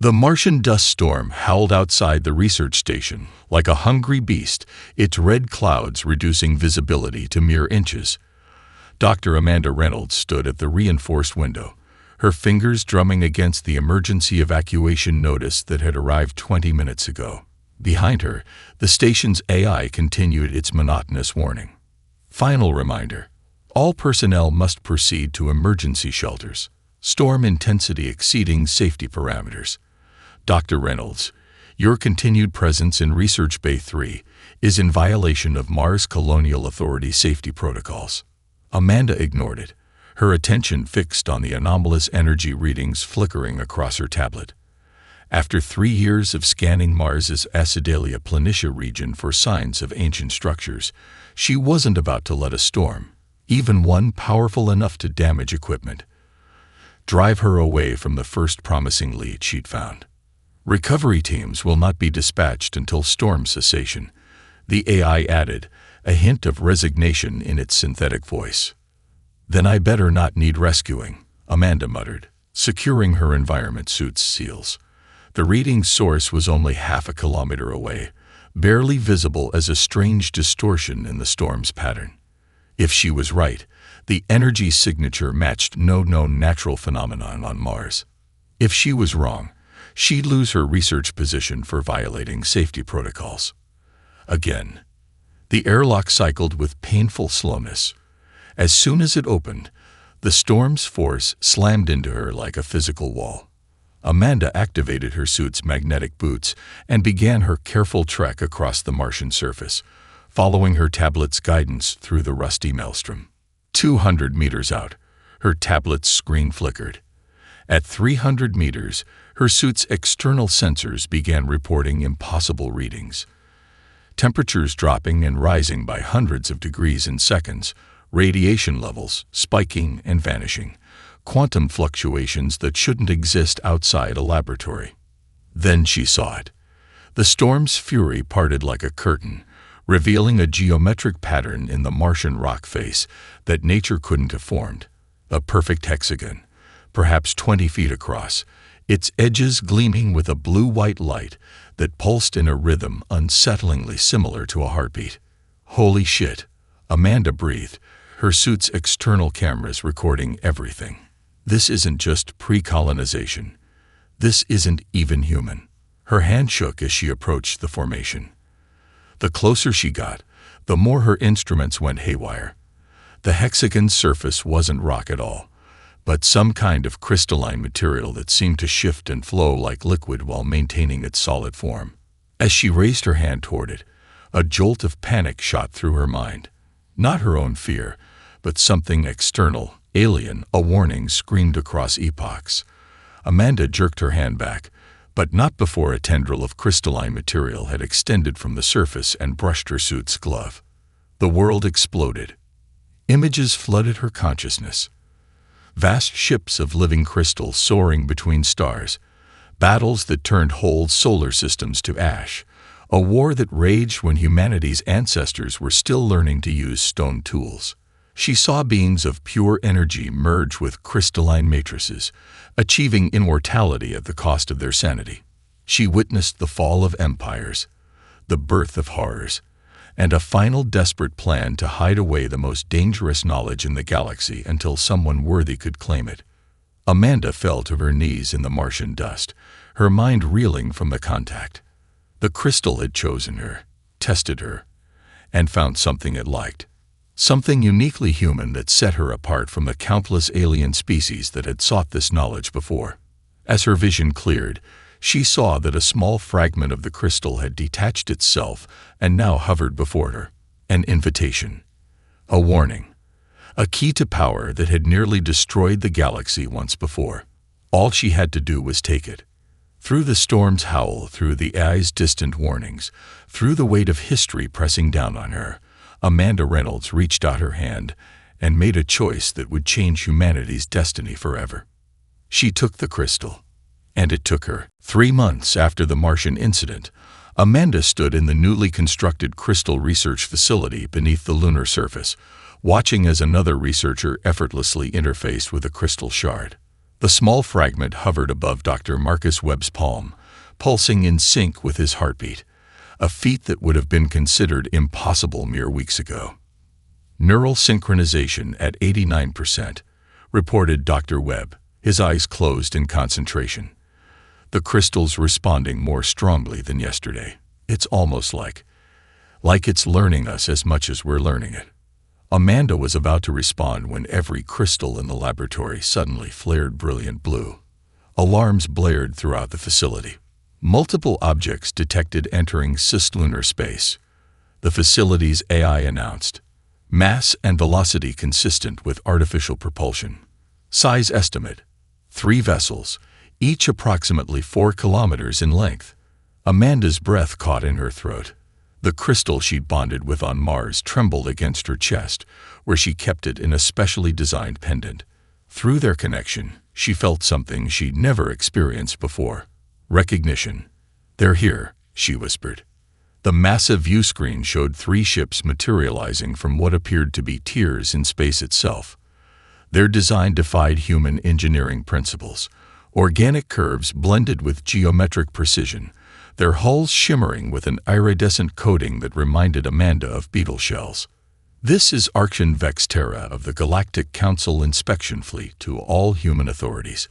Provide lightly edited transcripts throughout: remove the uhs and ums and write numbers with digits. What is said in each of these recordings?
The Martian dust storm howled outside the research station like a hungry beast, its red clouds reducing visibility to mere inches. Dr. Amanda Reynolds stood at the reinforced window, her fingers drumming against the emergency evacuation notice that had arrived 20 minutes ago. Behind her, the station's AI continued its monotonous warning. Final reminder: all personnel must proceed to emergency shelters. Storm intensity exceeding safety parameters. Dr. Reynolds, your continued presence in Research Bay 3 is in violation of Mars Colonial Authority safety protocols. Amanda ignored it, her attention fixed on the anomalous energy readings flickering across her tablet. After 3 years of scanning Mars's Acidalia Planitia region for signs of ancient structures, she wasn't about to let a storm, even one powerful enough to damage equipment, drive her away from the first promising lead she'd found. Recovery teams will not be dispatched until storm cessation, the AI added, a hint of resignation in its synthetic voice. Then I better not need rescuing, Amanda muttered, securing her environment suit's seals. The reading source was only half a kilometer away, barely visible as a strange distortion in the storm's pattern. If she was right, the energy signature matched no known natural phenomenon on Mars. If she was wrong, she'd lose her research position for violating safety protocols. Again, the airlock cycled with painful slowness. As soon as it opened, the storm's force slammed into her like a physical wall. Amanda activated her suit's magnetic boots and began her careful trek across the Martian surface, following her tablet's guidance through the rusty maelstrom. 200 meters out, her tablet's screen flickered. At 300 meters, her suit's external sensors began reporting impossible readings. Temperatures dropping and rising by hundreds of degrees in seconds, radiation levels spiking and vanishing, quantum fluctuations that shouldn't exist outside a laboratory. Then she saw it. The storm's fury parted like a curtain, revealing a geometric pattern in the Martian rock face that nature couldn't have formed. A perfect hexagon, perhaps 20 feet across, its edges gleaming with a blue-white light that pulsed in a rhythm unsettlingly similar to a heartbeat. Holy shit, Amanda breathed, her suit's external cameras recording everything. This isn't just pre-colonization. This isn't even human. Her hand shook as she approached the formation. The closer she got, the more her instruments went haywire. The hexagon's surface wasn't rock at all, but some kind of crystalline material that seemed to shift and flow like liquid while maintaining its solid form. As she raised her hand toward it, a jolt of panic shot through her mind. Not her own fear, but something external, alien, a warning screamed across epochs. Amanda jerked her hand back, but not before a tendril of crystalline material had extended from the surface and brushed her suit's glove. The world exploded. Images flooded her consciousness. Vast ships of living crystal soaring between stars, battles that turned whole solar systems to ash, a war that raged when humanity's ancestors were still learning to use stone tools. She saw beings of pure energy merge with crystalline matrices, achieving immortality at the cost of their sanity. She witnessed the fall of empires, the birth of horrors, and a final desperate plan to hide away the most dangerous knowledge in the galaxy until someone worthy could claim it. Amanda fell to her knees in the Martian dust, her mind reeling from the contact. The crystal had chosen her, tested her, and found something it liked. Something uniquely human that set her apart from the countless alien species that had sought this knowledge before. As her vision cleared, she saw that a small fragment of the crystal had detached itself and now hovered before her. An invitation. A warning. A key to power that had nearly destroyed the galaxy once before. All she had to do was take it. Through the storm's howl, through the AI's distant warnings, through the weight of history pressing down on her, Amanda Reynolds reached out her hand and made a choice that would change humanity's destiny forever. She took the crystal, and it took her. 3 months after the Martian incident, Amanda stood in the newly constructed crystal research facility beneath the lunar surface, watching as another researcher effortlessly interfaced with a crystal shard. The small fragment hovered above Dr. Marcus Webb's palm, pulsing in sync with his heartbeat, a feat that would have been considered impossible mere weeks ago. Neural synchronization at 89%, reported Dr. Webb, his eyes closed in concentration. The crystal's responding more strongly than yesterday. It's almost like it's learning us as much as we're learning it. Amanda was about to respond when every crystal in the laboratory suddenly flared brilliant blue. Alarms blared throughout the facility. Multiple objects detected entering cislunar space. The facility's AI announced, mass and velocity consistent with artificial propulsion. Size estimate, 3 vessels, each approximately 4 kilometers in length. Amanda's breath caught in her throat. The crystal she'd bonded with on Mars trembled against her chest, where she kept it in a specially designed pendant. Through their connection, she felt something she'd never experienced before. Recognition. "They're here," she whispered. The massive view screen showed 3 ships materializing from what appeared to be tiers in space itself. Their design defied human engineering principles. Organic curves blended with geometric precision, their hulls shimmering with an iridescent coating that reminded Amanda of beetle shells. "This is Archon Vexterra of the Galactic Council Inspection Fleet to all human authorities."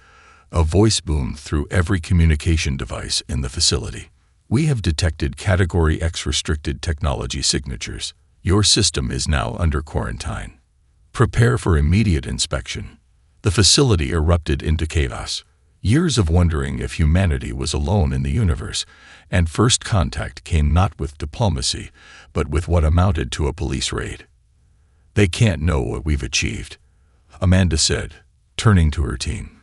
A voice boomed through every communication device in the facility. "We have detected Category X restricted technology signatures. Your system is now under quarantine. Prepare for immediate inspection." The facility erupted into chaos. Years of wondering if humanity was alone in the universe, and first contact came not with diplomacy, but with what amounted to a police raid. "They can't know what we've achieved," Amanda said, turning to her team.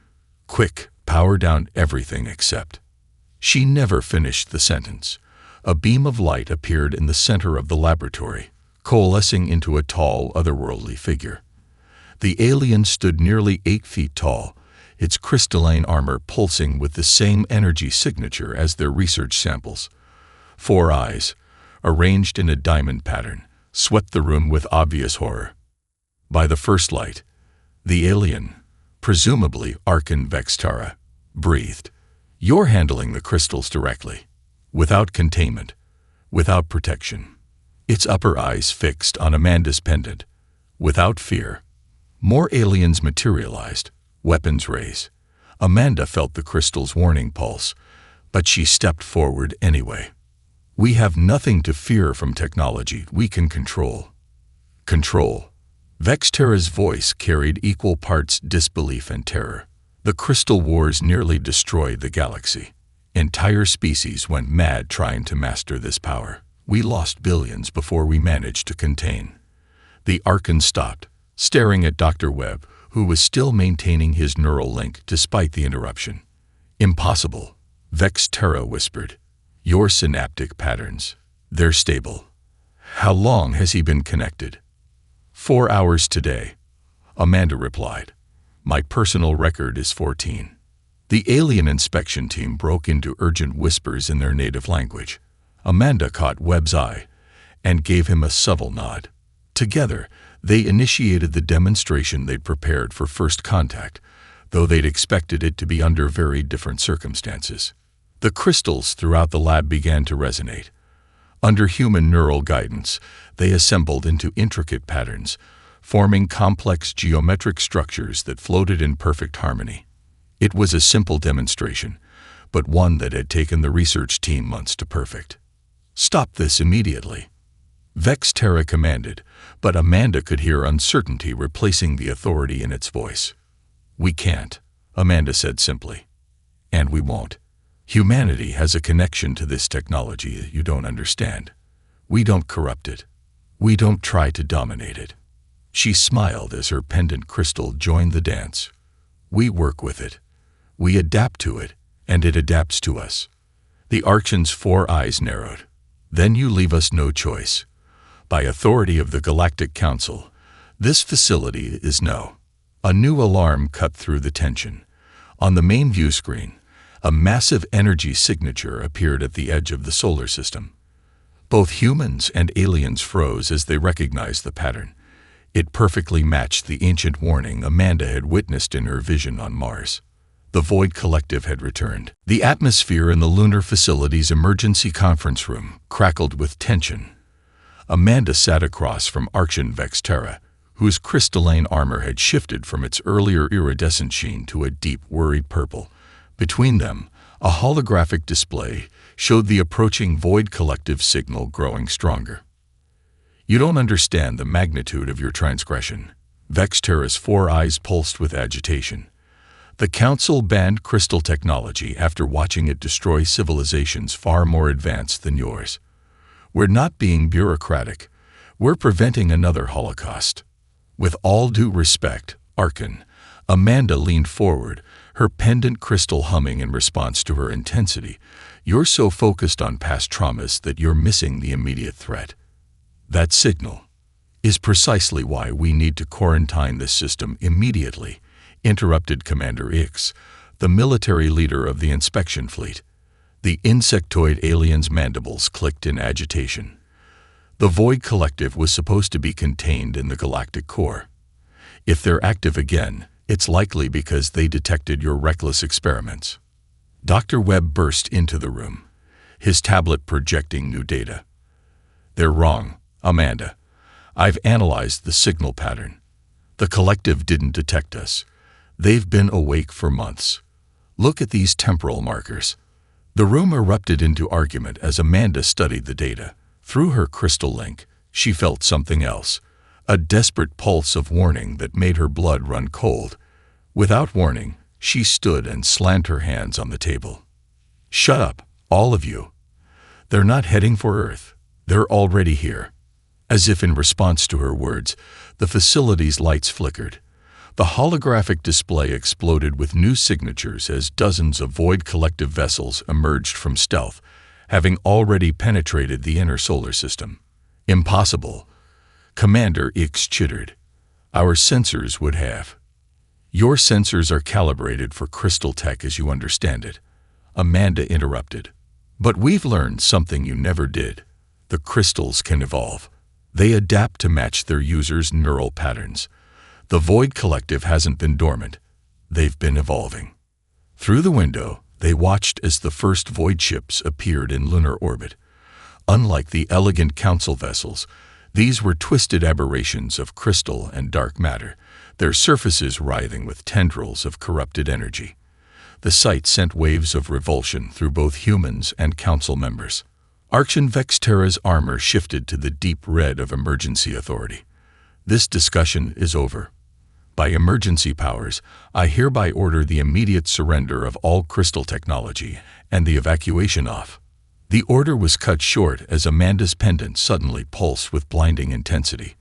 "Quick, power down everything except..." She never finished the sentence. A beam of light appeared in the center of the laboratory, coalescing into a tall, otherworldly figure. The alien stood nearly 8 feet tall, its crystalline armor pulsing with the same energy signature as their research samples. 4 eyes, arranged in a diamond pattern, swept the room with obvious horror. By the first light, the alien, presumably Archon Vexterra, breathed. "You're handling the crystals directly, without containment, without protection." Its upper eyes fixed on Amanda's pendant, without fear. More aliens materialized, weapons raised. Amanda felt the crystal's warning pulse, but she stepped forward anyway. "We have nothing to fear from technology we can control." Control. Vexterra's voice carried equal parts disbelief and terror. "The crystal wars nearly destroyed the galaxy. Entire species went mad trying to master this power. We lost billions before we managed to contain." The Archon stopped, staring at Dr. Webb, who was still maintaining his neural link despite the interruption. "Impossible," Vexterra whispered. "Your synaptic patterns, they're stable." "How long has he been connected?" 4 hours today," Amanda replied. "My personal record is 14. The alien inspection team broke into urgent whispers in their native language. Amanda caught Webb's eye and gave him a subtle nod. Together, they initiated the demonstration they'd prepared for first contact, though they'd expected it to be under very different circumstances. The crystals throughout the lab began to resonate. Under human neural guidance, they assembled into intricate patterns, forming complex geometric structures that floated in perfect harmony. It was a simple demonstration, but one that had taken the research team months to perfect. "Stop this immediately," Vexterra commanded, but Amanda could hear uncertainty replacing the authority in its voice. "We can't," Amanda said simply. "And we won't. Humanity has a connection to this technology that you don't understand. We don't corrupt it. We don't try to dominate it." She smiled as her pendant crystal joined the dance. "We work with it. We adapt to it, and it adapts to us." The Archon's 4 eyes narrowed. "Then you leave us no choice. By authority of the Galactic Council, this facility is no." A new alarm cut through the tension. On the main view screen, a massive energy signature appeared at the edge of the solar system. Both humans and aliens froze as they recognized the pattern. It perfectly matched the ancient warning Amanda had witnessed in her vision on Mars. The Void Collective had returned. The atmosphere in the lunar facility's emergency conference room crackled with tension. Amanda sat across from Archon Vexterra, whose crystalline armor had shifted from its earlier iridescent sheen to a deep, worried purple. Between them, a holographic display showed the approaching Void Collective signal growing stronger. "You don't understand the magnitude of your transgression." Vexterra's 4 eyes pulsed with agitation. "The Council banned crystal technology after watching it destroy civilizations far more advanced than yours. We're not being bureaucratic. We're preventing another Holocaust." With all due respect, Archon, Amanda leaned forward, her pendant crystal humming in response to her intensity. "You're so focused on past traumas that you're missing the immediate threat. That signal is precisely why we need to quarantine this system immediately," interrupted Commander Ix, the military leader of the inspection fleet. The insectoid alien's mandibles clicked in agitation. The Void Collective was supposed to be contained in the galactic core. If they're active again, it's likely because they detected your reckless experiments. Dr. Webb burst into the room, his tablet projecting new data. "They're wrong, Amanda. I've analyzed the signal pattern. The collective didn't detect us. They've been awake for months. Look at these temporal markers." The room erupted into argument as Amanda studied the data. Through her crystal link, she felt something else, a desperate pulse of warning that made her blood run cold. Without warning, she stood and slammed her hands on the table. "Shut up, all of you. They're not heading for Earth. They're already here." As if in response to her words, the facility's lights flickered. The holographic display exploded with new signatures as dozens of Void Collective vessels emerged from stealth, having already penetrated the inner solar system. "Impossible," Commander Ix chittered. "Our sensors would have." "Your sensors are calibrated for crystal tech as you understand it," Amanda interrupted. "But we've learned something you never did. The crystals can evolve. They adapt to match their users' neural patterns. The Void Collective hasn't been dormant. They've been evolving." Through the window, they watched as the first Void ships appeared in lunar orbit. Unlike the elegant Council vessels, these were twisted aberrations of crystal and dark matter, their surfaces writhing with tendrils of corrupted energy. The sight sent waves of revulsion through both humans and Council members. Archon Vexterra's armor shifted to the deep red of emergency authority. "This discussion is over. By emergency powers, I hereby order the immediate surrender of all crystal technology and the evacuation off." The order was cut short as Amanda's pendant suddenly pulsed with blinding intensity.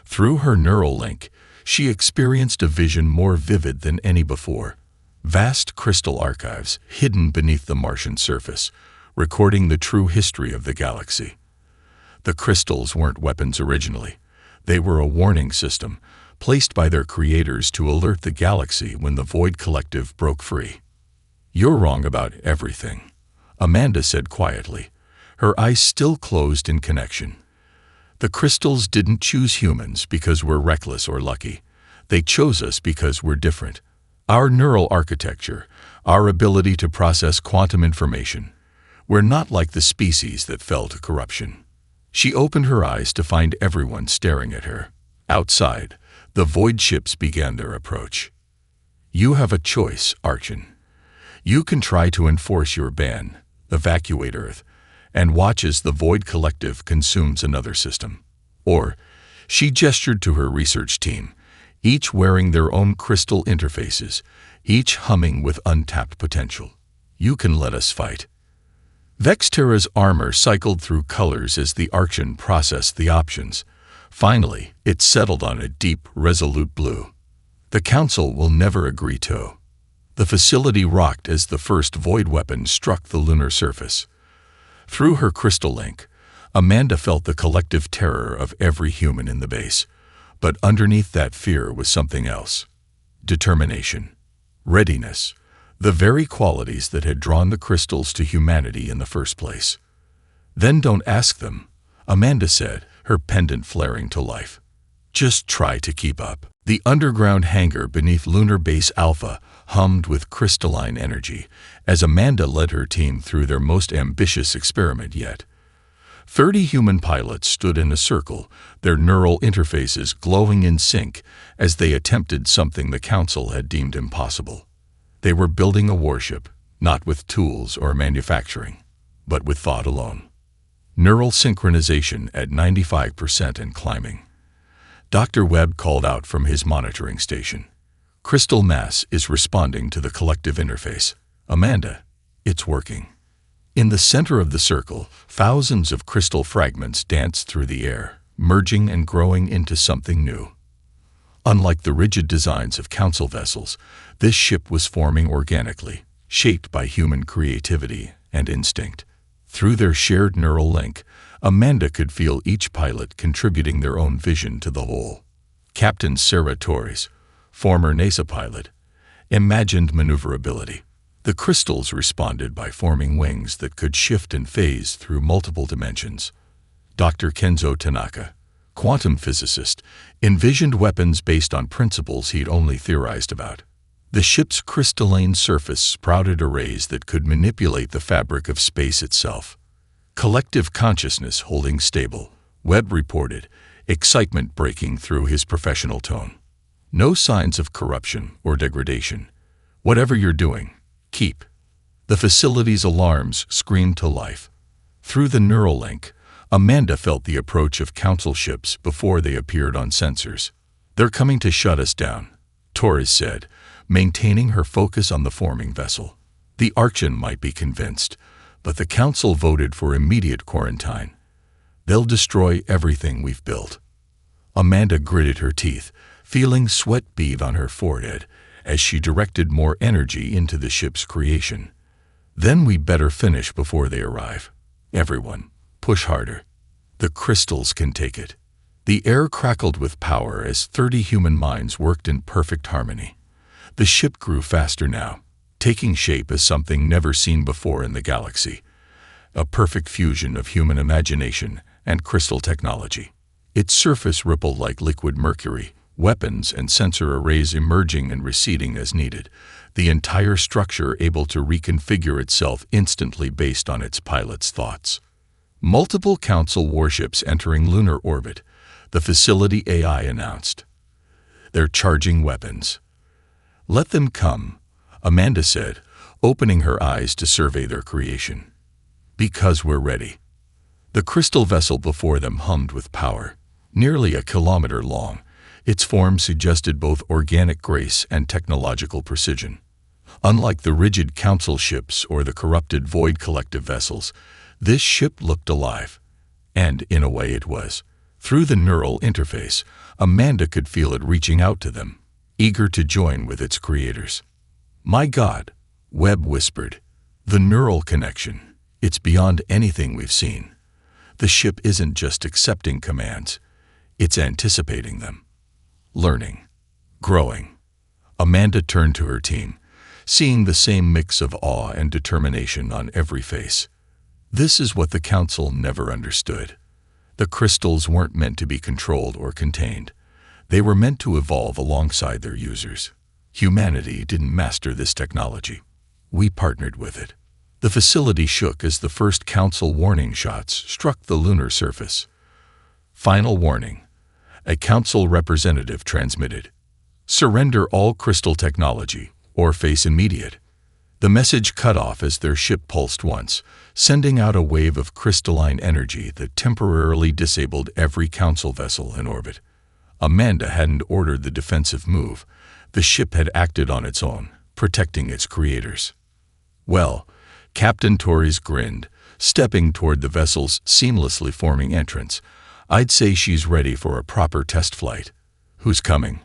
Through her neural link, she experienced a vision more vivid than any before. Vast crystal archives hidden beneath the Martian surface, recording the true history of the galaxy. The crystals weren't weapons originally. They were a warning system, placed by their creators to alert the galaxy when the Void Collective broke free. "You're wrong about everything," Amanda said quietly, her eyes still closed in connection. "The crystals didn't choose humans because we're reckless or lucky. They chose us because we're different. Our neural architecture, our ability to process quantum information. We're not like the species that fell to corruption." She opened her eyes to find everyone staring at her. Outside, the Void ships began their approach. "You have a choice, Archon. You can try to enforce your ban, evacuate Earth, and watch as the Void Collective consumes another system. Or," she gestured to her research team, each wearing their own crystal interfaces, each humming with untapped potential. "You can let us fight." Vexterra's armor cycled through colors as the Archon processed the options. Finally, it settled on a deep, resolute blue. "The Council will never agree to." The facility rocked as the first Void weapon struck the lunar surface. Through her crystal link, Amanda felt the collective terror of every human in the base. But underneath that fear was something else. Determination. Readiness. The very qualities that had drawn the crystals to humanity in the first place. "Then don't ask them," Amanda said, her pendant flaring to life. Just try to keep up. The underground hangar beneath Lunar Base Alpha hummed with crystalline energy as Amanda led her team through their most ambitious experiment yet. 30 human pilots stood in a circle, their neural interfaces glowing in sync as they attempted something the Council had deemed impossible. They were building a warship, not with tools or manufacturing, but with thought alone. Neural synchronization at 95% and climbing. Dr. Webb called out from his monitoring station. Crystal mass is responding to the collective interface. Amanda, it's working. In the center of the circle, thousands of crystal fragments danced through the air, merging and growing into something new. Unlike the rigid designs of Council vessels, this ship was forming organically, shaped by human creativity and instinct. Through their shared neural link, Amanda could feel each pilot contributing their own vision to the whole. Captain Sarah Torres, former NASA pilot, imagined maneuverability. The crystals responded by forming wings that could shift and phase through multiple dimensions. Dr. Kenzo Tanaka, quantum physicist, envisioned weapons based on principles he'd only theorized about. The ship's crystalline surface sprouted arrays that could manipulate the fabric of space itself. Collective consciousness holding stable, Webb reported, excitement breaking through his professional tone. No signs of corruption or degradation. Whatever you're doing, keep. The facility's alarms screamed to life. Through the neural link, Amanda felt the approach of Council ships before they appeared on sensors. They're coming to shut us down, Torres said, maintaining her focus on the forming vessel. The Archean might be convinced, but the Council voted for immediate quarantine. They'll destroy everything we've built. Amanda gritted her teeth, feeling sweat bead on her forehead as she directed more energy into the ship's creation. Then we better finish before they arrive. Everyone, push harder. The crystals can take it. The air crackled with power as 30 human minds worked in perfect harmony. The ship grew faster now, taking shape as something never seen before in the galaxy. A perfect fusion of human imagination and crystal technology. Its surface rippled like liquid mercury, weapons and sensor arrays emerging and receding as needed, the entire structure able to reconfigure itself instantly based on its pilot's thoughts. Multiple Council warships entering lunar orbit, the facility AI announced. They're charging weapons. Let them come, Amanda said, opening her eyes to survey their creation. Because we're ready. The crystal vessel before them hummed with power, nearly a kilometer long. Its form suggested both organic grace and technological precision. Unlike the rigid Council ships or the corrupted Void collective vessels, this ship looked alive. And, in a way, it was. Through the neural interface, Amanda could feel it reaching out to them, eager to join with its creators. My God, Webb whispered. The neural connection. It's beyond anything we've seen. The ship isn't just accepting commands. It's anticipating them. Learning. Growing. Amanda turned to her team, seeing the same mix of awe and determination on every face. This is what the Council never understood. The crystals weren't meant to be controlled or contained. They were meant to evolve alongside their users. Humanity didn't master this technology. We partnered with it. The facility shook as the first Council warning shots struck the lunar surface. Final warning. A Council representative transmitted. Surrender all crystal technology, or face immediate. The message cut off as their ship pulsed once, sending out a wave of crystalline energy that temporarily disabled every Council vessel in orbit. Amanda hadn't ordered the defensive move. The ship had acted on its own, protecting its creators. Well, Captain Torres grinned, stepping toward the vessel's seamlessly forming entrance. I'd say she's ready for a proper test flight. Who's coming?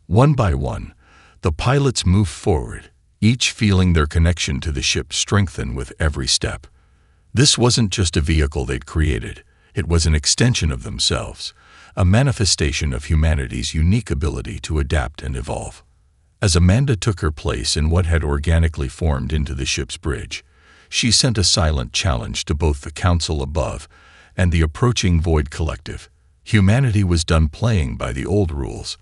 One by one, the pilots moved forward, each feeling their connection to the ship strengthen with every step. This wasn't just a vehicle they'd created. It was an extension of themselves, a manifestation of humanity's unique ability to adapt and evolve. As Amanda took her place in what had organically formed into the ship's bridge, she sent a silent challenge to both the Council above and the approaching Void collective. Humanity was done playing by the old rules.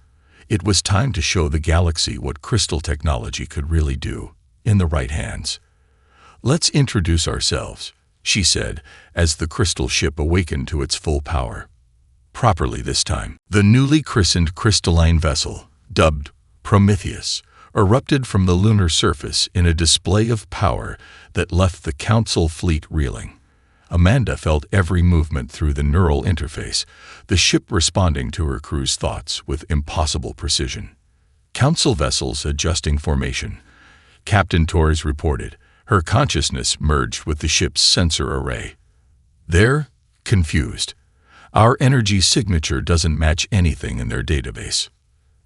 It was time to show the galaxy what crystal technology could really do, in the right hands. "Let's introduce ourselves," she said, as the crystal ship awakened to its full power. Properly this time. The newly christened crystalline vessel, dubbed Prometheus, erupted from the lunar surface in a display of power that left the Council fleet reeling. Amanda felt every movement through the neural interface, the ship responding to her crew's thoughts with impossible precision. Council vessels adjusting formation. Captain Torres reported. Her consciousness merged with the ship's sensor array. "They're confused. Our energy signature doesn't match anything in their database."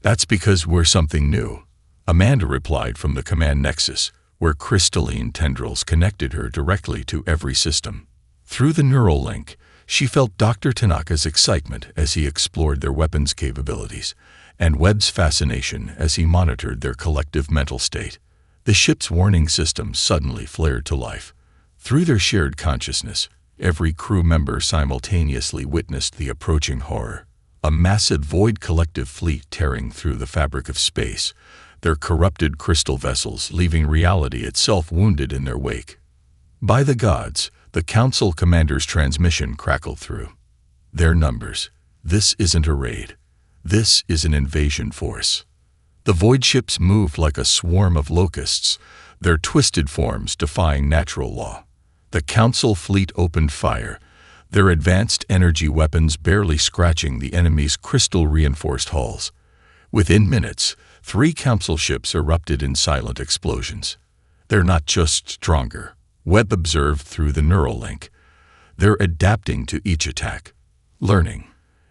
"That's because we're something new," Amanda replied from the command nexus, where crystalline tendrils connected her directly to every system. Through the neural link, she felt Dr. Tanaka's excitement as he explored their weapons capabilities, and Webb's fascination as he monitored their collective mental state. The ship's warning system suddenly flared to life. Through their shared consciousness, every crew member simultaneously witnessed the approaching horror. A massive void collective fleet tearing through the fabric of space, their corrupted crystal vessels leaving reality itself wounded in their wake. By the gods, the Council commander's transmission crackled through. "Their numbers. This isn't a raid. This is an invasion force." The void ships moved like a swarm of locusts, their twisted forms defying natural law. The Council fleet opened fire, their advanced energy weapons barely scratching the enemy's crystal-reinforced hulls. Within minutes, 3 Council ships erupted in silent explosions. "They're not just stronger," Webb observed through the neural link. "They're adapting to each attack, learning,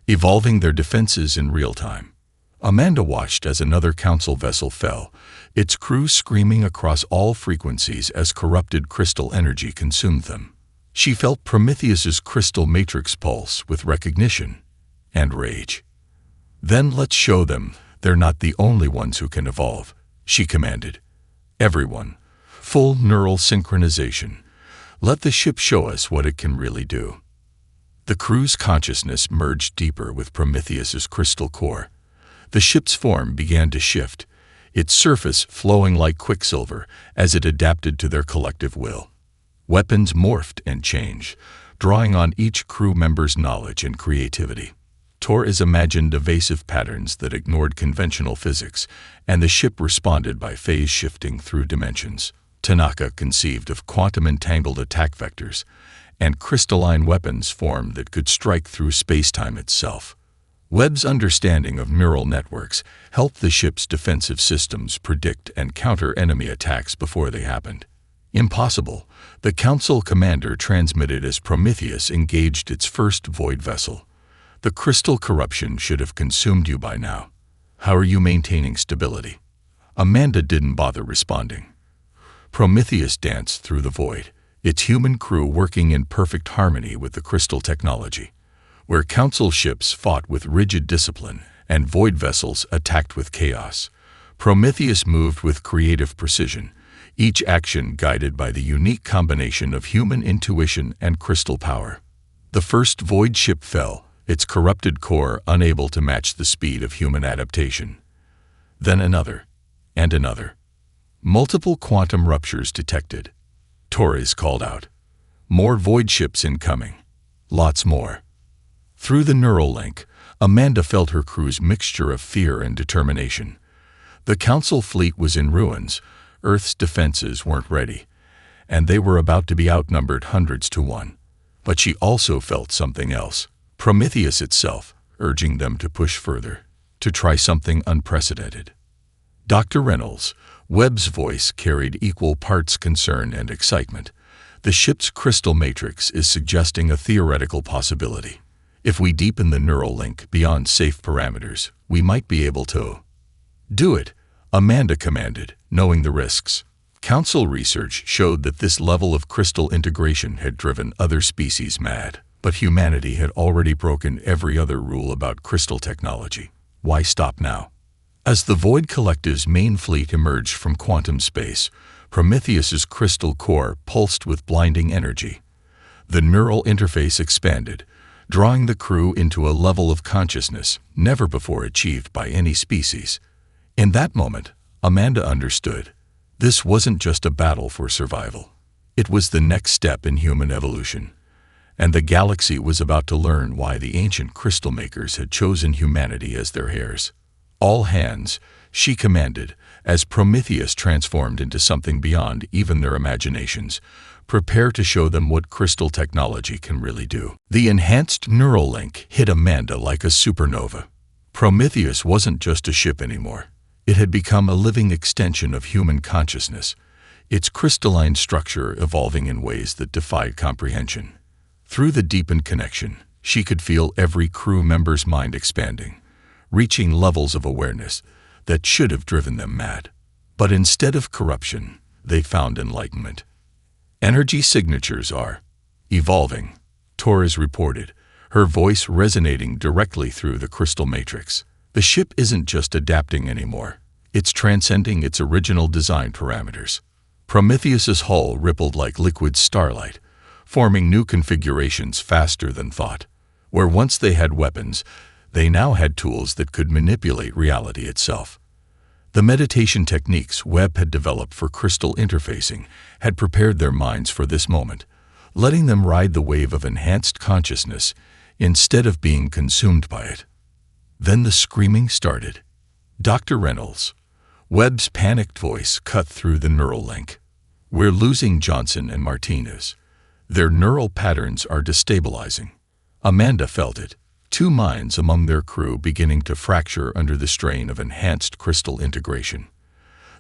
evolving their defenses in real time." Amanda watched as another Council vessel fell, its crew screaming across all frequencies as corrupted crystal energy consumed them. She felt Prometheus's crystal matrix pulse with recognition and rage. "Then let's show them they're not the only ones who can evolve," she commanded. "Everyone, full neural synchronization. Let the ship show us what it can really do." The crew's consciousness merged deeper with Prometheus's crystal core. The ship's form began to shift, its surface flowing like quicksilver as it adapted to their collective will. Weapons morphed and changed, drawing on each crew member's knowledge and creativity. Torres imagined evasive patterns that ignored conventional physics, and the ship responded by phase shifting through dimensions. Tanaka conceived of quantum-entangled attack vectors, and crystalline weapons formed that could strike through space-time itself. Webb's understanding of neural networks helped the ship's defensive systems predict and counter enemy attacks before they happened. "Impossible," the Council commander transmitted as Prometheus engaged its first void vessel. "The crystal corruption should have consumed you by now. How are you maintaining stability?" Amanda didn't bother responding. Prometheus danced through the void, its human crew working in perfect harmony with the crystal technology. Where Council ships fought with rigid discipline and void vessels attacked with chaos, Prometheus moved with creative precision, each action guided by the unique combination of human intuition and crystal power. The first void ship fell, its corrupted core unable to match the speed of human adaptation. Then another, and another. Multiple quantum ruptures detected. Torres called out. "More void ships incoming. Lots more." Through the neural link, Amanda felt her crew's mixture of fear and determination. The Council fleet was in ruins, Earth's defenses weren't ready, and they were about to be outnumbered hundreds to one. But she also felt something else, Prometheus itself, urging them to push further, to try something unprecedented. Dr. Reynolds, Webb's voice carried equal parts concern and excitement. "The ship's crystal matrix is suggesting a theoretical possibility. If we deepen the neural link beyond safe parameters, we might be able to." "Do it," Amanda commanded, knowing the risks. Council research showed that this level of crystal integration had driven other species mad, but humanity had already broken every other rule about crystal technology. Why stop now? As the Void Collective's main fleet emerged from quantum space, Prometheus's crystal core pulsed with blinding energy. The neural interface expanded, drawing the crew into a level of consciousness never before achieved by any species. In that moment, Amanda understood. This wasn't just a battle for survival. It was the next step in human evolution. And the galaxy was about to learn why the ancient crystal makers had chosen humanity as their heirs. All hands, she commanded, as Prometheus transformed into something beyond even their imaginations. Prepare to show them what crystal technology can really do. The enhanced neural link hit Amanda like a supernova. Prometheus wasn't just a ship anymore. It had become a living extension of human consciousness, its crystalline structure evolving in ways that defied comprehension. Through the deepened connection, she could feel every crew member's mind expanding, reaching levels of awareness that should have driven them mad. But instead of corruption, they found enlightenment. Energy signatures are evolving, Torres reported, her voice resonating directly through the crystal matrix. The ship isn't just adapting anymore. It's transcending its original design parameters. Prometheus's hull rippled like liquid starlight, forming new configurations faster than thought. Where once they had weapons, they now had tools that could manipulate reality itself. The meditation techniques Webb had developed for crystal interfacing had prepared their minds for this moment, letting them ride the wave of enhanced consciousness instead of being consumed by it. Then the screaming started. Dr. Reynolds, Webb's panicked voice cut through the neural link. We're losing Johnson and Martinez. Their neural patterns are destabilizing. Amanda felt it. Two minds among their crew beginning to fracture under the strain of enhanced crystal integration.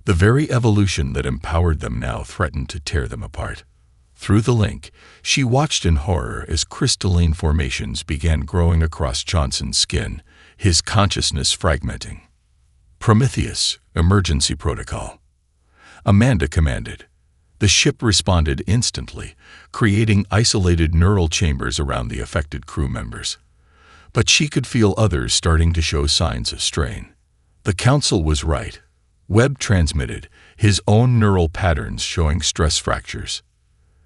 The very evolution that empowered them now threatened to tear them apart. Through the link, she watched in horror as crystalline formations began growing across Johnson's skin, his consciousness fragmenting. Prometheus, emergency protocol. Amanda commanded. The ship responded instantly, creating isolated neural chambers around the affected crew members. But she could feel others starting to show signs of strain. The council was right. Webb transmitted, his own neural patterns showing stress fractures.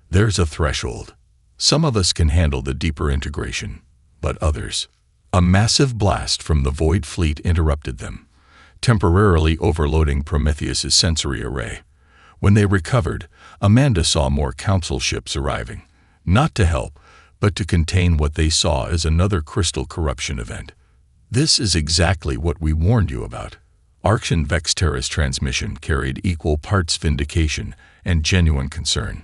There's a threshold. Some of us can handle the deeper integration, but others. A massive blast from the Void Fleet interrupted them, temporarily overloading Prometheus's sensory array. When they recovered, Amanda saw more council ships arriving, not to help, but to contain what they saw as another crystal corruption event. This is exactly what we warned you about. Orcs and Vexterra's transmission carried equal parts vindication and genuine concern.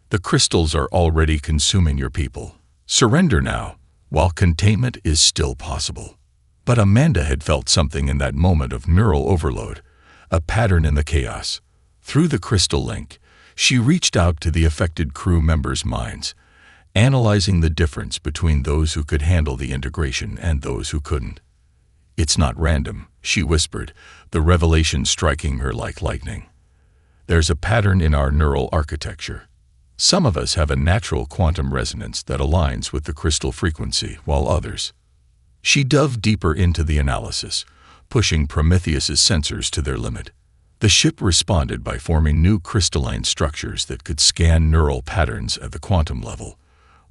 The crystals are already consuming your people. Surrender now, while containment is still possible. But Amanda had felt something in that moment of neural overload, a pattern in the chaos. Through the crystal link, she reached out to the affected crew members' minds, analyzing the difference between those who could handle the integration and those who couldn't. It's not random, she whispered, the revelation striking her like lightning. There's a pattern in our neural architecture. Some of us have a natural quantum resonance that aligns with the crystal frequency, while others. She dove deeper into the analysis, pushing Prometheus's sensors to their limit. The ship responded by forming new crystalline structures that could scan neural patterns at the quantum level.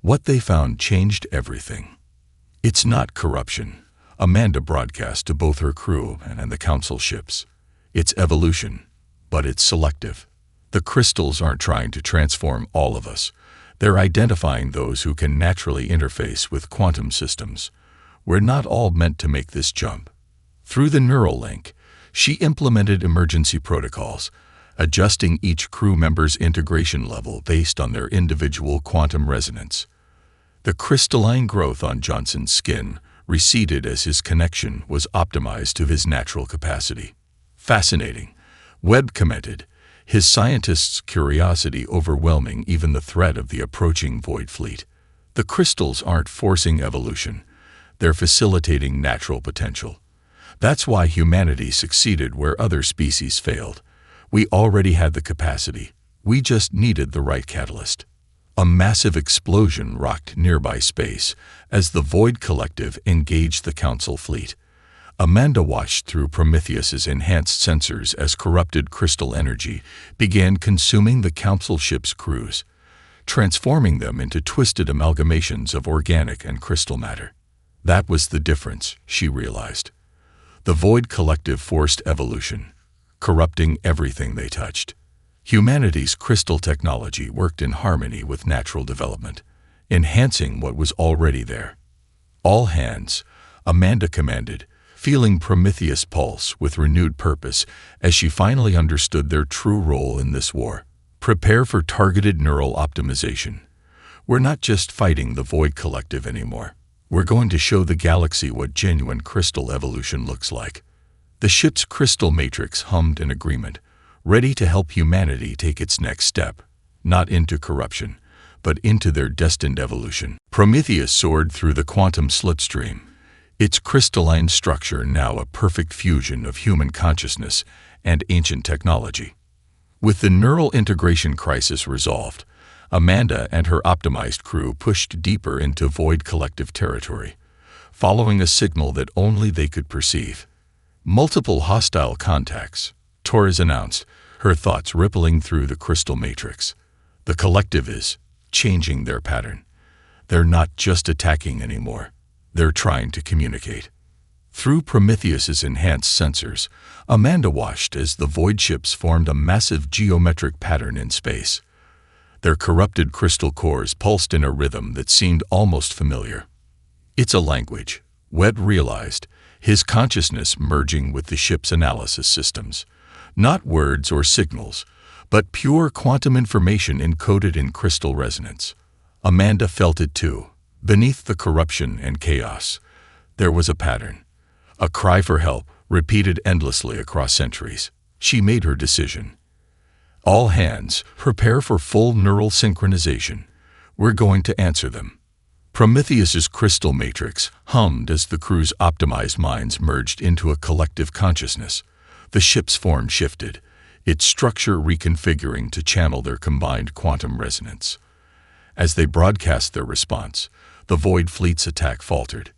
What they found changed everything. It's not corruption, Amanda broadcast to both her crew and the council ships. It's evolution, but it's selective. The crystals aren't trying to transform all of us. They're identifying those who can naturally interface with quantum systems. We're not all meant to make this jump. Through the neural link, she implemented emergency protocols, adjusting each crew member's integration level based on their individual quantum resonance. The crystalline growth on Johnson's skin receded as his connection was optimized to his natural capacity. Fascinating, Webb commented, his scientists' curiosity overwhelming even the threat of the approaching Void Fleet. The crystals aren't forcing evolution, they're facilitating natural potential. That's why humanity succeeded where other species failed. We already had the capacity. We just needed the right catalyst. A massive explosion rocked nearby space as the Void Collective engaged the Council fleet. Amanda watched through Prometheus's enhanced sensors as corrupted crystal energy began consuming the Council ship's crews, transforming them into twisted amalgamations of organic and crystal matter. That was the difference, she realized. The Void Collective forced evolution, corrupting everything they touched. Humanity's crystal technology worked in harmony with natural development, enhancing what was already there. "All hands," Amanda commanded, feeling Prometheus' pulse with renewed purpose as she finally understood their true role in this war. "Prepare for targeted neural optimization. We're not just fighting the Void Collective anymore. We're going to show the galaxy what genuine crystal evolution looks like." The ship's crystal matrix hummed in agreement, ready to help humanity take its next step, not into corruption, but into their destined evolution. Prometheus soared through the quantum slipstream, its crystalline structure now a perfect fusion of human consciousness and ancient technology. With the neural integration crisis resolved, Amanda and her optimized crew pushed deeper into Void Collective territory, following a signal that only they could perceive. "Multiple hostile contacts," Torres announced, her thoughts rippling through the crystal matrix. "The collective is changing their pattern. They're not just attacking anymore. They're trying to communicate." Through Prometheus's enhanced sensors, Amanda watched as the void ships formed a massive geometric pattern in space. Their corrupted crystal cores pulsed in a rhythm that seemed almost familiar. "It's a language," Webb realized, his consciousness merging with the ship's analysis systems. Not words or signals, but pure quantum information encoded in crystal resonance. Amanda felt it too. Beneath the corruption and chaos, there was a pattern. A cry for help, repeated endlessly across centuries. She made her decision. "All hands, prepare for full neural synchronization. We're going to answer them." Prometheus's crystal matrix hummed as the crew's optimized minds merged into a collective consciousness. The ship's form shifted, its structure reconfiguring to channel their combined quantum resonance. As they broadcast their response, the Void Fleet's attack faltered.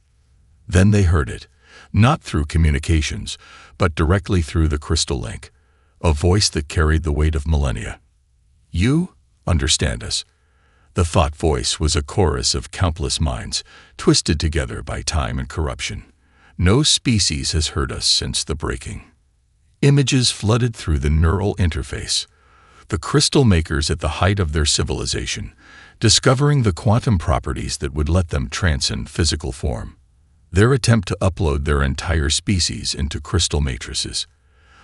Then they heard it, not through communications, but directly through the crystal link, a voice that carried the weight of millennia. "You understand us." The thought voice was a chorus of countless minds, twisted together by time and corruption. "No species has heard us since the breaking." Images flooded through the neural interface. The crystal makers at the height of their civilization, discovering the quantum properties that would let them transcend physical form. Their attempt to upload their entire species into crystal matrices.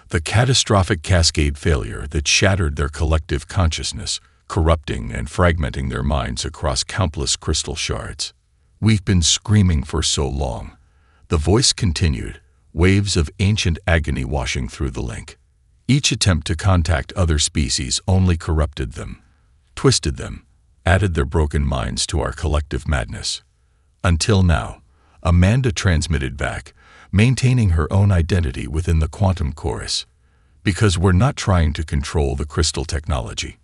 The catastrophic cascade failure that shattered their collective consciousness, corrupting and fragmenting their minds across countless crystal shards. "We've been screaming for so long," the voice continued, waves of ancient agony washing through the link. Each attempt to contact other species only corrupted them, twisted them, added their broken minds to our collective madness. Until now, Amanda transmitted back, maintaining her own identity within the quantum chorus. "Because we're not trying to control the crystal technology.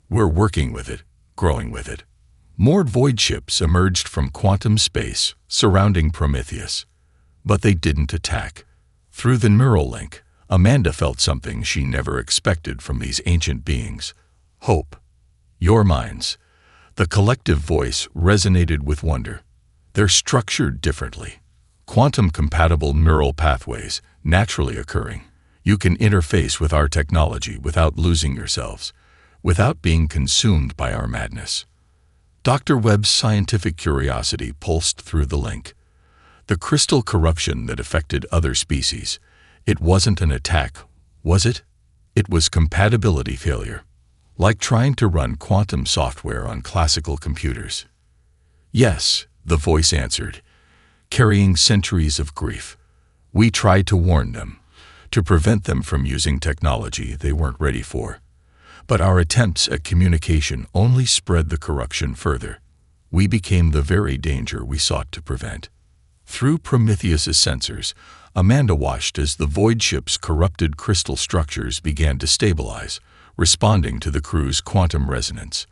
We're working with it, growing with it." More void ships emerged from quantum space, surrounding Prometheus. But they didn't attack. Through the neural link, Amanda felt something she never expected from these ancient beings. Hope. "Your minds." The collective voice resonated with wonder. "They're structured differently. Quantum-compatible neural pathways, naturally occurring. You can interface with our technology without losing yourselves, without being consumed by our madness." Dr. Webb's scientific curiosity pulsed through the link. The crystal corruption that affected other species, it wasn't an attack, was it? It was compatibility failure, like trying to run quantum software on classical computers. "Yes," the voice answered, carrying centuries of grief. "We tried to warn them, to prevent them from using technology they weren't ready for. But our attempts at communication only spread the corruption further. We became the very danger we sought to prevent." Through Prometheus's sensors, Amanda watched as the void ship's corrupted crystal structures began to stabilize, responding to the crew's quantum resonance.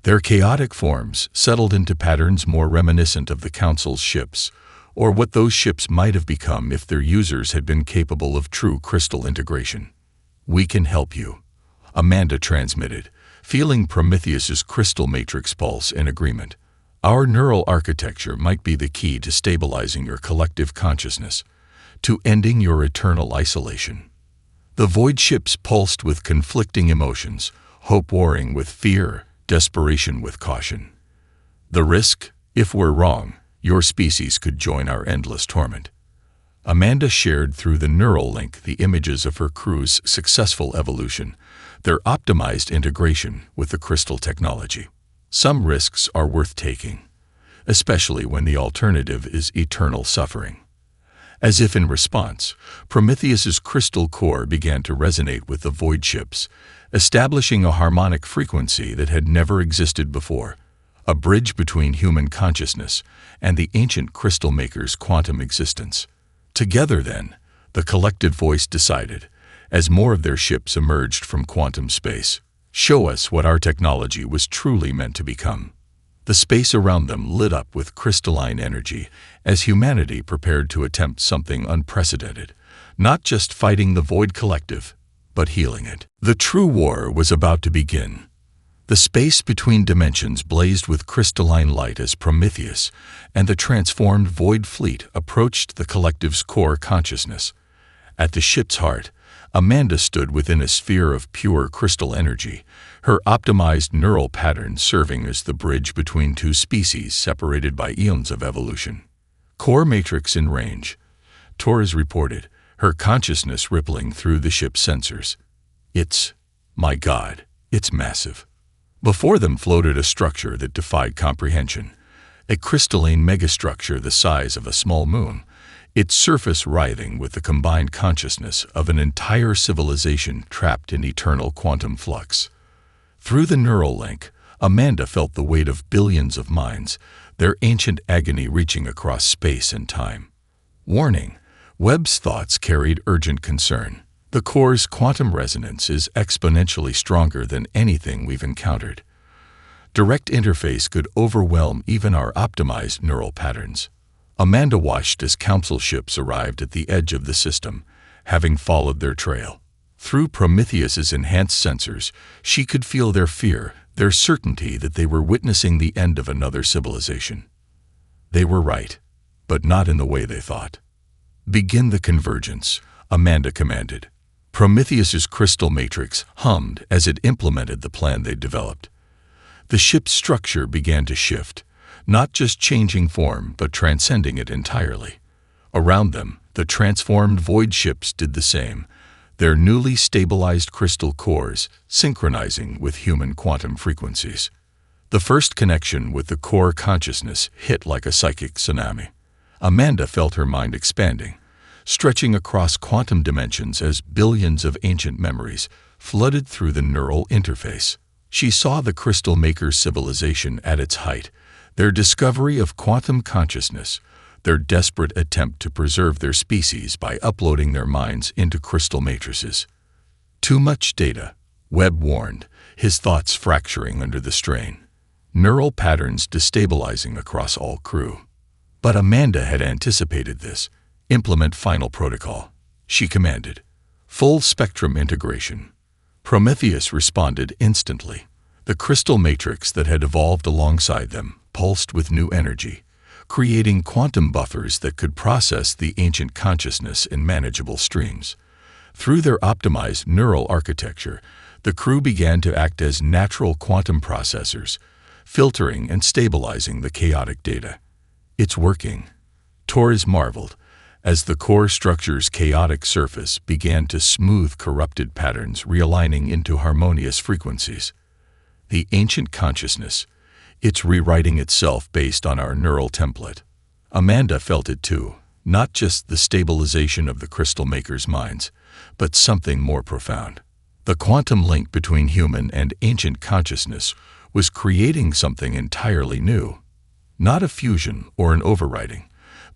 Their chaotic forms settled into patterns more reminiscent of the Council's ships, or what those ships might have become if their users had been capable of true crystal integration. "We can help you," Amanda transmitted, feeling Prometheus's crystal matrix pulse in agreement. Our neural architecture might be the key to stabilizing your collective consciousness, to ending your eternal isolation. The void ships pulsed with conflicting emotions, hope warring with fear, desperation with caution. The risk, if we're wrong, your species could join our endless torment. Amanda shared through the neural link the images of her crew's successful evolution, their optimized integration with the crystal technology. Some risks are worth taking, especially when the alternative is eternal suffering. As if in response, Prometheus's crystal core began to resonate with the void ships, establishing a harmonic frequency that had never existed before, a bridge between human consciousness and the ancient crystal maker's quantum existence. Together, then, the collective voice decided, as more of their ships emerged from quantum space, show us what our technology was truly meant to become. The space around them lit up with crystalline energy as humanity prepared to attempt something unprecedented, not just fighting the void collective, but healing it. The true war was about to begin. The space between dimensions blazed with crystalline light as Prometheus and the transformed void fleet approached the collective's core consciousness. At the ship's heart, Amanda stood within a sphere of pure crystal energy, her optimized neural pattern serving as the bridge between two species separated by eons of evolution. Core matrix in range, Torres reported, her consciousness rippling through the ship's sensors. My God, it's massive. Before them floated a structure that defied comprehension, a crystalline megastructure the size of a small moon, its surface writhing with the combined consciousness of an entire civilization trapped in eternal quantum flux. Through the neural link, Amanda felt the weight of billions of minds, their ancient agony reaching across space and time. Warning: Webb's thoughts carried urgent concern. The core's quantum resonance is exponentially stronger than anything we've encountered. Direct interface could overwhelm even our optimized neural patterns. Amanda watched as council ships arrived at the edge of the system, having followed their trail. Through Prometheus's enhanced sensors, she could feel their fear, their certainty that they were witnessing the end of another civilization. They were right, but not in the way they thought. Begin the convergence, Amanda commanded. Prometheus's crystal matrix hummed as it implemented the plan they'd developed. The ship's structure began to shift, not just changing form but transcending it entirely. Around them, the transformed void ships did the same, their newly stabilized crystal cores synchronizing with human quantum frequencies. The first connection with the core consciousness hit like a psychic tsunami. Amanda felt her mind expanding, stretching across quantum dimensions as billions of ancient memories flooded through the neural interface. She saw the Crystal Maker's civilization at its height, their discovery of quantum consciousness, their desperate attempt to preserve their species by uploading their minds into crystal matrices. Too much data, Webb warned, his thoughts fracturing under the strain. Neural patterns destabilizing across all crew. But Amanda had anticipated this. Implement final protocol, she commanded. Full spectrum integration. Prometheus responded instantly. The crystal matrix that had evolved alongside them pulsed with new energy, creating quantum buffers that could process the ancient consciousness in manageable streams. Through their optimized neural architecture, the crew began to act as natural quantum processors, filtering and stabilizing the chaotic data. It's working, Torres marveled, as the core structure's chaotic surface began to smooth corrupted patterns realigning into harmonious frequencies. The ancient consciousness, it's rewriting itself based on our neural template. Amanda felt it too, not just the stabilization of the Crystal Maker's minds, but something more profound. The quantum link between human and ancient consciousness was creating something entirely new. Not a fusion or an overwriting,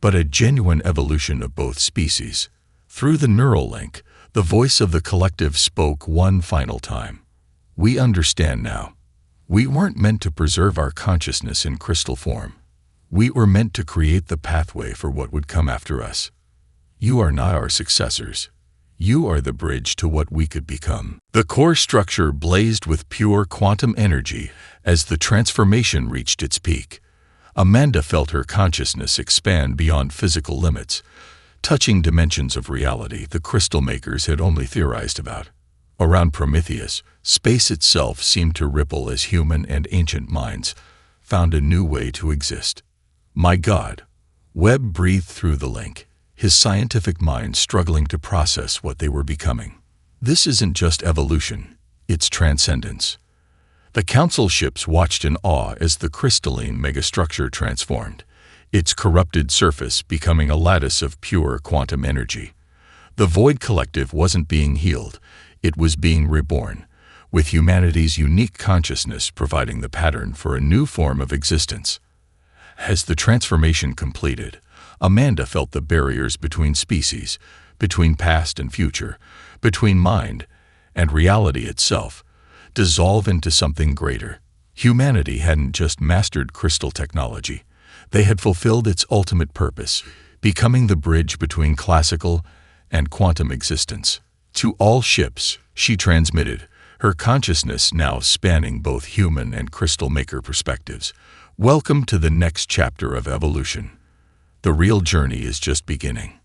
but a genuine evolution of both species. Through the neural link, the voice of the collective spoke one final time. We understand now. We weren't meant to preserve our consciousness in crystal form. We were meant to create the pathway for what would come after us. You are not our successors. You are the bridge to what we could become. The core structure blazed with pure quantum energy as the transformation reached its peak. Amanda felt her consciousness expand beyond physical limits, touching dimensions of reality the crystal makers had only theorized about. Around Prometheus, space itself seemed to ripple as human and ancient minds found a new way to exist. My God, Webb breathed through the link, his scientific mind struggling to process what they were becoming. This isn't just evolution, it's transcendence. The Council ships watched in awe as the crystalline megastructure transformed, its corrupted surface becoming a lattice of pure quantum energy. The Void Collective wasn't being healed, it was being reborn, with humanity's unique consciousness providing the pattern for a new form of existence. As the transformation completed, Amanda felt the barriers between species, between past and future, between mind and reality itself, dissolve into something greater. Humanity hadn't just mastered crystal technology. They had fulfilled its ultimate purpose, becoming the bridge between classical and quantum existence. To all ships, she transmitted, her consciousness now spanning both human and crystal maker perspectives. Welcome to the next chapter of evolution. The real journey is just beginning.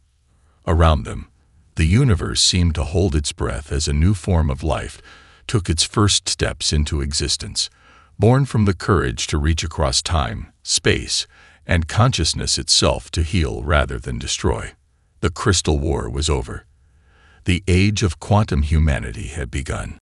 Around them, the universe seemed to hold its breath as a new form of life took its first steps into existence, born from the courage to reach across time, space, and consciousness itself to heal rather than destroy. The Crystal War was over. The age of quantum humanity had begun.